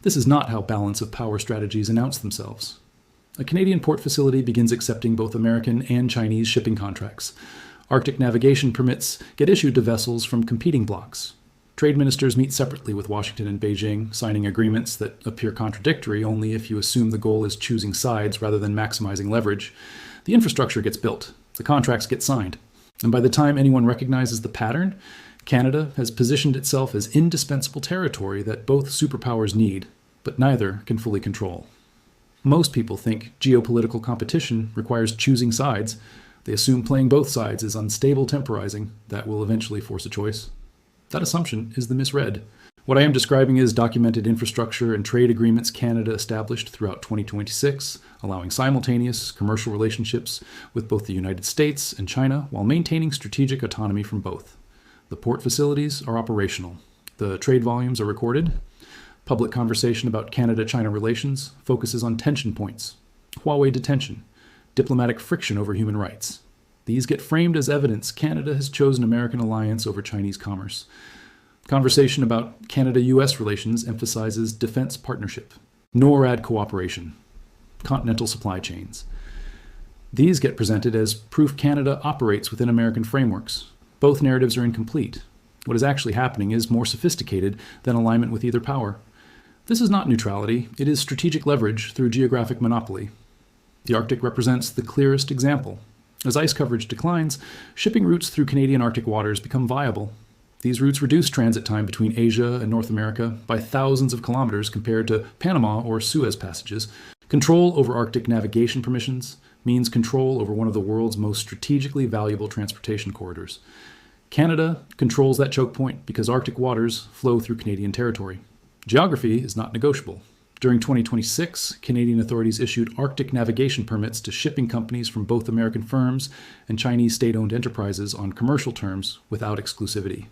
This is not how balance of power strategies announce themselves. A Canadian port facility begins accepting both American and Chinese shipping contracts. Arctic navigation permits get issued to vessels from competing blocs. Trade ministers meet separately with Washington and Beijing, signing agreements that appear contradictory only if you assume the goal is choosing sides rather than maximizing leverage. The infrastructure gets built, the contracts get signed, and by the time anyone recognizes the pattern, Canada has positioned itself as indispensable territory that both superpowers need, but neither can fully control. Most people think geopolitical competition requires choosing sides. They assume playing both sides is unstable temporizing that will eventually force a choice. That assumption is the misread. What I am describing is documented infrastructure and trade agreements Canada established throughout 2026, allowing simultaneous commercial relationships with both the United States and China while maintaining strategic autonomy from both. The port facilities are operational. The trade volumes are recorded. Public conversation about Canada-China relations focuses on tension points, Huawei detention, diplomatic friction over human rights. These get framed as evidence Canada has chosen American alliance over Chinese commerce. Conversation about Canada-US relations emphasizes defense partnership, NORAD cooperation, continental supply chains. These get presented as proof Canada operates within American frameworks. Both narratives are incomplete. What is actually happening is more sophisticated than alignment with either power. This is not neutrality, it is strategic leverage through geographic monopoly. The Arctic represents the clearest example. As ice coverage declines, shipping routes through Canadian Arctic waters become viable. These routes reduce transit time between Asia and North America by thousands of kilometers compared to Panama or Suez passages. Control over Arctic navigation permissions means control over one of the world's most strategically valuable transportation corridors. Canada controls that choke point because Arctic waters flow through Canadian territory. Geography is not negotiable. During 2026, Canadian authorities issued Arctic navigation permits to shipping companies from both American firms and Chinese state-owned enterprises on commercial terms without exclusivity.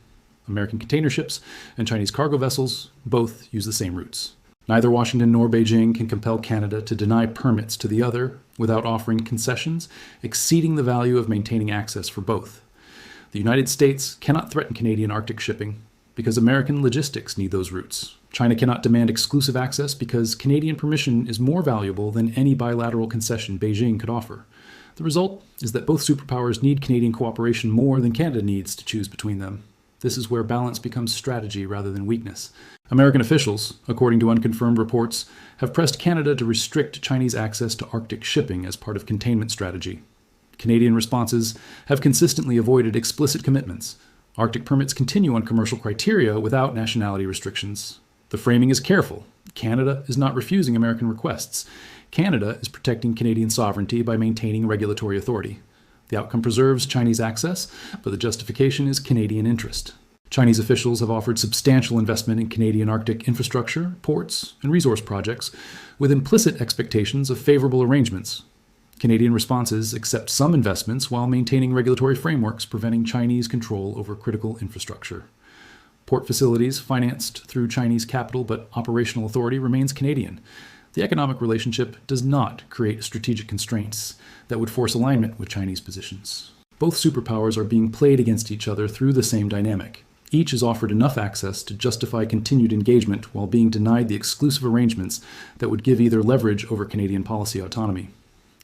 American container ships and Chinese cargo vessels both use the same routes. Neither Washington nor Beijing can compel Canada to deny permits to the other without offering concessions exceeding the value of maintaining access for both. The United States cannot threaten Canadian Arctic shipping because American logistics need those routes. China cannot demand exclusive access because Canadian permission is more valuable than any bilateral concession Beijing could offer. The result is that both superpowers need Canadian cooperation more than Canada needs to choose between them. This is where balance becomes strategy rather than weakness. American officials, according to unconfirmed reports, have pressed Canada to restrict Chinese access to Arctic shipping as part of containment strategy. Canadian responses have consistently avoided explicit commitments. Arctic permits continue on commercial criteria without nationality restrictions. The framing is careful. Canada is not refusing American requests. Canada is protecting Canadian sovereignty by maintaining regulatory authority. The outcome preserves Chinese access, but the justification is Canadian interest. Chinese officials have offered substantial investment in Canadian Arctic infrastructure, ports, and resource projects, with implicit expectations of favorable arrangements. Canadian responses accept some investments while maintaining regulatory frameworks preventing Chinese control over critical infrastructure. Port facilities financed through Chinese capital but operational authority remains Canadian. The economic relationship does not create strategic constraints that would force alignment with Chinese positions. Both superpowers are being played against each other through the same dynamic. Each is offered enough access to justify continued engagement while being denied the exclusive arrangements that would give either leverage over Canadian policy autonomy.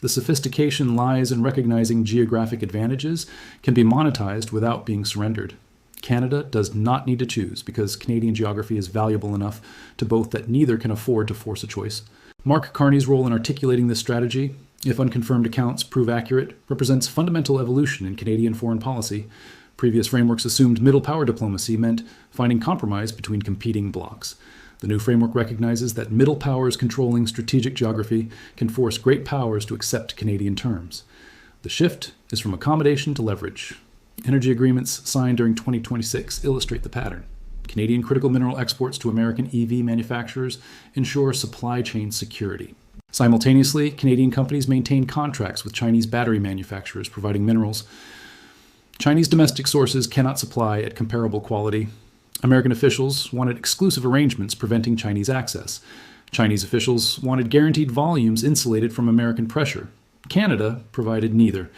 The sophistication lies in recognizing geographic advantages can be monetized without being surrendered. Canada does not need to choose because Canadian geography is valuable enough to both that neither can afford to force a choice. Mark Carney's role in articulating this strategy, if unconfirmed accounts prove accurate, represents fundamental evolution in Canadian foreign policy. Previous frameworks assumed middle power diplomacy meant finding compromise between competing blocs. The new framework recognizes that middle powers controlling strategic geography can force great powers to accept Canadian terms. The shift is from accommodation to leverage. Energy agreements signed during 2026 illustrate the pattern. Canadian critical mineral exports to American EV manufacturers ensure supply chain security. Simultaneously, Canadian companies maintain contracts with Chinese battery manufacturers providing minerals. Chinese domestic sources cannot supply at comparable quality. American officials wanted exclusive arrangements preventing Chinese access. Chinese officials wanted guaranteed volumes insulated from American pressure. Canada provided neither.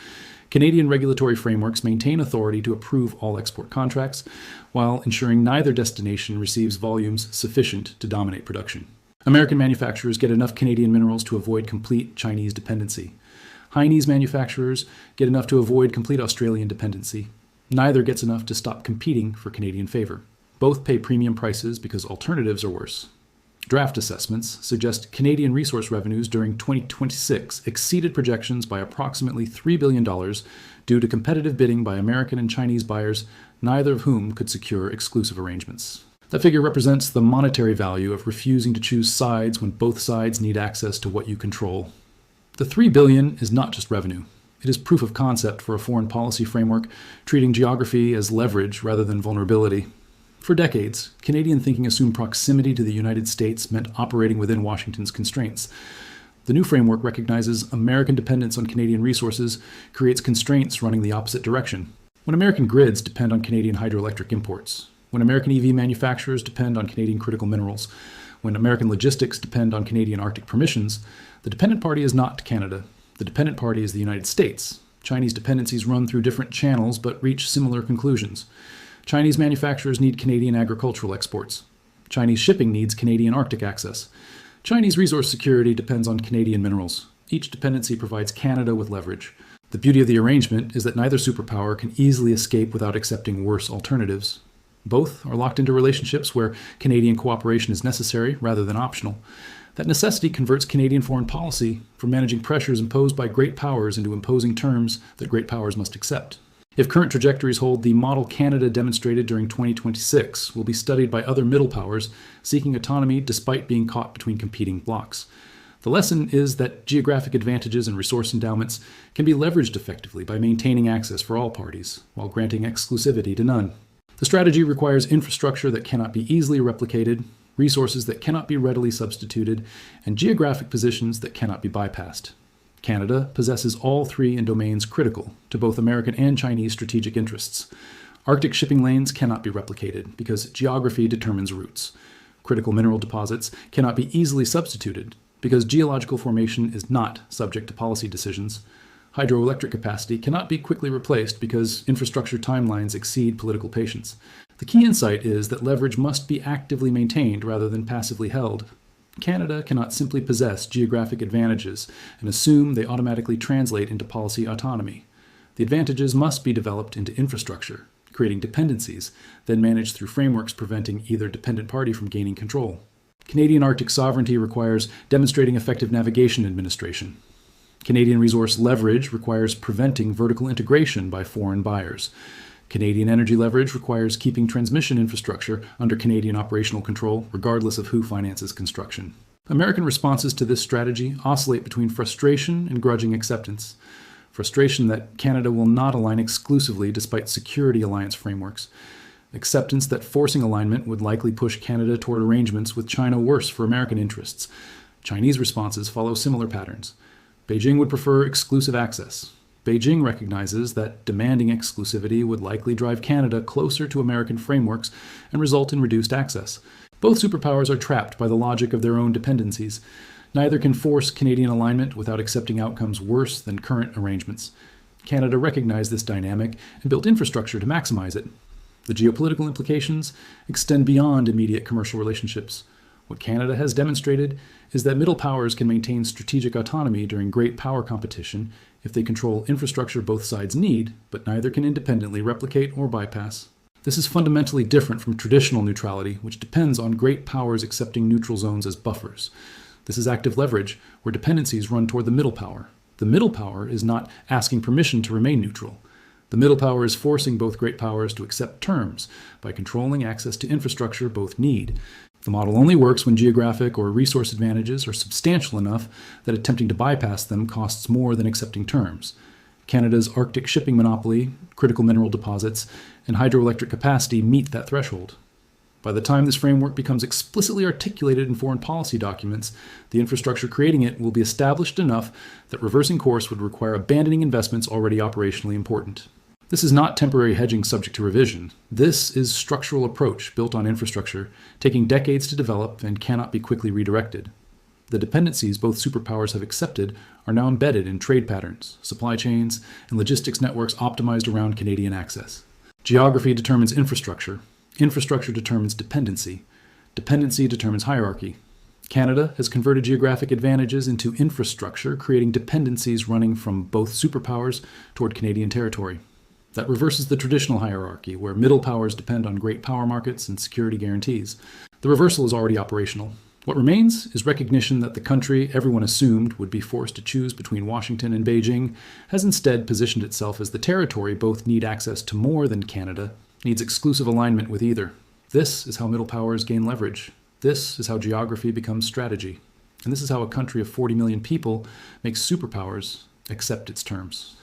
Canadian regulatory frameworks maintain authority to approve all export contracts, while ensuring neither destination receives volumes sufficient to dominate production. American manufacturers get enough Canadian minerals to avoid complete Chinese dependency. Hainese manufacturers get enough to avoid complete Australian dependency. Neither gets enough to stop competing for Canadian favor. Both pay premium prices because alternatives are worse. Draft assessments suggest Canadian resource revenues during 2026 exceeded projections by approximately $3 billion due to competitive bidding by American and Chinese buyers, neither of whom could secure exclusive arrangements. That figure represents the monetary value of refusing to choose sides when both sides need access to what you control. The $3 billion is not just revenue. It is proof of concept for a foreign policy framework treating geography as leverage rather than vulnerability. For decades, Canadian thinking assumed proximity to the United States meant operating within Washington's constraints. The new framework recognizes American dependence on Canadian resources creates constraints running the opposite direction. When American grids depend on Canadian hydroelectric imports, when American EV manufacturers depend on Canadian critical minerals, when American logistics depend on Canadian Arctic permissions, the dependent party is not Canada. The dependent party is the United States. Chinese dependencies run through different channels but reach similar conclusions. Chinese manufacturers need Canadian agricultural exports. Chinese shipping needs Canadian Arctic access. Chinese resource security depends on Canadian minerals. Each dependency provides Canada with leverage. The beauty of the arrangement is that neither superpower can easily escape without accepting worse alternatives. Both are locked into relationships where Canadian cooperation is necessary rather than optional. That necessity converts Canadian foreign policy from managing pressures imposed by great powers into imposing terms that great powers must accept. If current trajectories hold, the model Canada demonstrated during 2026 will be studied by other middle powers seeking autonomy despite being caught between competing blocs. The lesson is that geographic advantages and resource endowments can be leveraged effectively by maintaining access for all parties, while granting exclusivity to none. The strategy requires infrastructure that cannot be easily replicated, resources that cannot be readily substituted, and geographic positions that cannot be bypassed. Canada possesses all three in domains critical to both American and Chinese strategic interests. Arctic shipping lanes cannot be replicated because geography determines routes. Critical mineral deposits cannot be easily substituted because geological formation is not subject to policy decisions. Hydroelectric capacity cannot be quickly replaced because infrastructure timelines exceed political patience. The key insight is that leverage must be actively maintained rather than passively held. Canada cannot simply possess geographic advantages and assume they automatically translate into policy autonomy. The advantages must be developed into infrastructure, creating dependencies, then managed through frameworks preventing either dependent party from gaining control. Canadian Arctic sovereignty requires demonstrating effective navigation administration. Canadian resource leverage requires preventing vertical integration by foreign buyers. Canadian energy leverage requires keeping transmission infrastructure under Canadian operational control, regardless of who finances construction. American responses to this strategy oscillate between frustration and grudging acceptance. Frustration that Canada will not align exclusively despite security alliance frameworks. Acceptance that forcing alignment would likely push Canada toward arrangements with China worse for American interests. Chinese responses follow similar patterns. Beijing would prefer exclusive access. Beijing recognizes that demanding exclusivity would likely drive Canada closer to American frameworks and result in reduced access. Both superpowers are trapped by the logic of their own dependencies. Neither can force Canadian alignment without accepting outcomes worse than current arrangements. Canada recognized this dynamic and built infrastructure to maximize it. The geopolitical implications extend beyond immediate commercial relationships. What Canada has demonstrated is that middle powers can maintain strategic autonomy during great power competition if they control infrastructure both sides need, but neither can independently replicate or bypass. This is fundamentally different from traditional neutrality, which depends on great powers accepting neutral zones as buffers. This is active leverage, where dependencies run toward the middle power. The middle power is not asking permission to remain neutral. The middle power is forcing both great powers to accept terms by controlling access to infrastructure both need. The model only works when geographic or resource advantages are substantial enough that attempting to bypass them costs more than accepting terms. Canada's Arctic shipping monopoly, critical mineral deposits, and hydroelectric capacity meet that threshold. By the time this framework becomes explicitly articulated in foreign policy documents, the infrastructure creating it will be established enough that reversing course would require abandoning investments already operationally important. This is not temporary hedging subject to revision. This is structural approach built on infrastructure, taking decades to develop and cannot be quickly redirected. The dependencies both superpowers have accepted are now embedded in trade patterns, supply chains, and logistics networks optimized around Canadian access. Geography determines infrastructure. Infrastructure determines dependency. Dependency determines hierarchy. Canada has converted geographic advantages into infrastructure, creating dependencies running from both superpowers toward Canadian territory. That reverses the traditional hierarchy, where middle powers depend on great power markets and security guarantees. The reversal is already operational. What remains is recognition that the country everyone assumed would be forced to choose between Washington and Beijing has instead positioned itself as the territory both need access to more than Canada, needs exclusive alignment with either. This is how middle powers gain leverage. This is how geography becomes strategy. And this is how a country of 40 million people makes superpowers accept its terms.